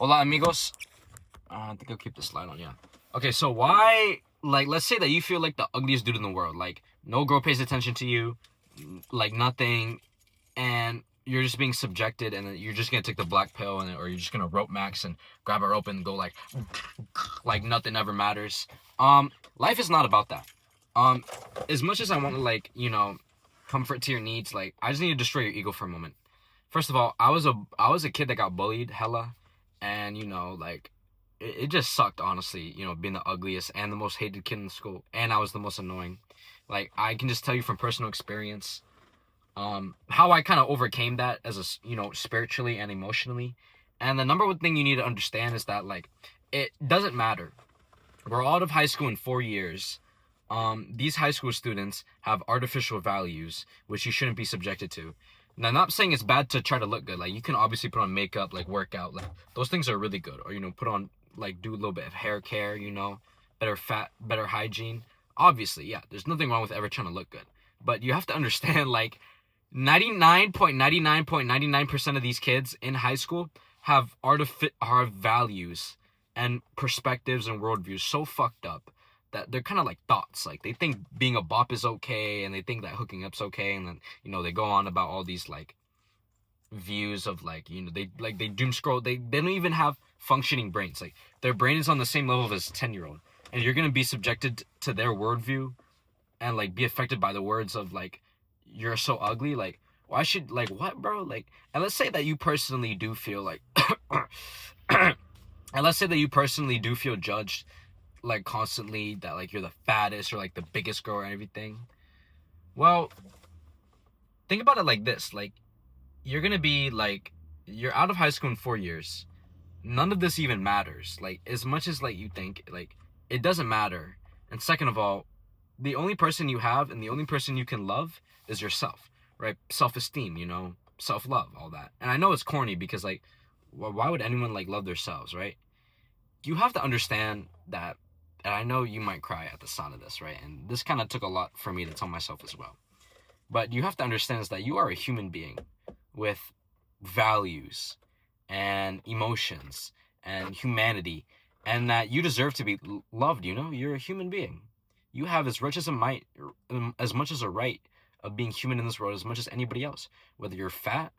Hola, amigos. I think I'll keep the slide on, yeah. Okay, so why, like, let's say that you feel like the ugliest dude in the world. Like, no girl pays attention to you, like, nothing, and you're just being subjected, and then you're just gonna take the black pill, or you're just gonna rope max and grab a rope and go, like nothing ever matters. Life is not about that. As much as I want to, like, comfort to your needs, like, I just need to destroy your ego for a moment. First of all, I was a kid that got bullied hella, and like it just sucked, honestly, being the ugliest and the most hated kid in school, and I was the most annoying. Like, I can just tell you from personal experience, how I kind of overcame that as spiritually and emotionally. And the number one thing you need to understand is that, like, it doesn't matter. We're all out of high school in 4 years. These high school students have artificial values, which you shouldn't be subjected to. Now, I'm not saying it's bad to try to look good. Like, you can obviously put on makeup, like, work out. Like, those things are really good. Or, put on, like, do a little bit of hair care, better hygiene. Obviously, yeah, there's nothing wrong with ever trying to look good. But you have to understand, like, 99.99.99% of these kids in high school have values and perspectives and worldviews so fucked up that they're kind of like thoughts. Like, they think being a bop is okay, and they think that hooking up's okay, and then they go on about all these, like, views of, like, they doom scroll. They don't even have functioning brains. Like, their brain is on the same level as a 10-year-old, and you're gonna be subjected to their worldview and, like, be affected by the words of, like, you're so ugly. Like, why should, like, what, bro? Like, and let's say that you personally do feel like and let's say that you personally do feel judged, like, constantly, that, like, you're the fattest or, like, the biggest girl or everything. Well, think about it like this. Like, you're gonna be, like, you're out of high school in 4 years. None of this even matters. Like, as much as, like, you think, like, it doesn't matter. And second of all, the only person you have and the only person you can love is yourself, right? Self-esteem, self-love, all that. And I know it's corny because, like, why would anyone, like, love themselves, right? You have to understand that, and I know you might cry at the sound of this, right? And this kind of took a lot for me to tell myself as well. But you have to understand is that you are a human being with values and emotions and humanity, and that you deserve to be loved. You're a human being. You have as much as a right of being human in this world as much as anybody else, whether you're fat,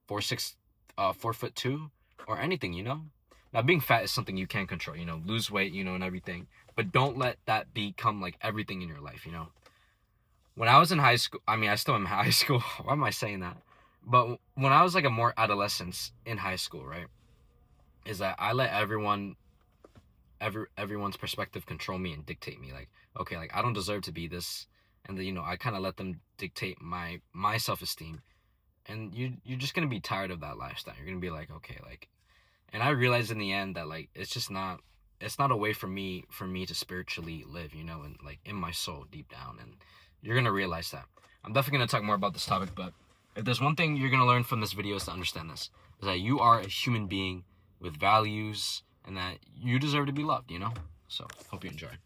4'2", or anything. Now, being fat is something you can control, lose weight, and everything, but don't let that become, like, everything in your life. When I was in high school, I mean, I still am in high school. Why am I saying that? But when I was, like, a more adolescence in high school, right, is that I let everyone's perspective control me and dictate me. Like, okay, like, I don't deserve to be this, and then, I kind of let them dictate my self-esteem. And you're just gonna be tired of that lifestyle. You're gonna be like, okay, like, and I realized in the end that, like, it's not a way for me to spiritually live, and, like, in my soul deep down. And you're gonna realize that. I'm definitely gonna talk more about this topic, but if there's one thing you're gonna learn from this video is to understand this, is that you are a human being with values, and that you deserve to be loved. So hope you enjoy.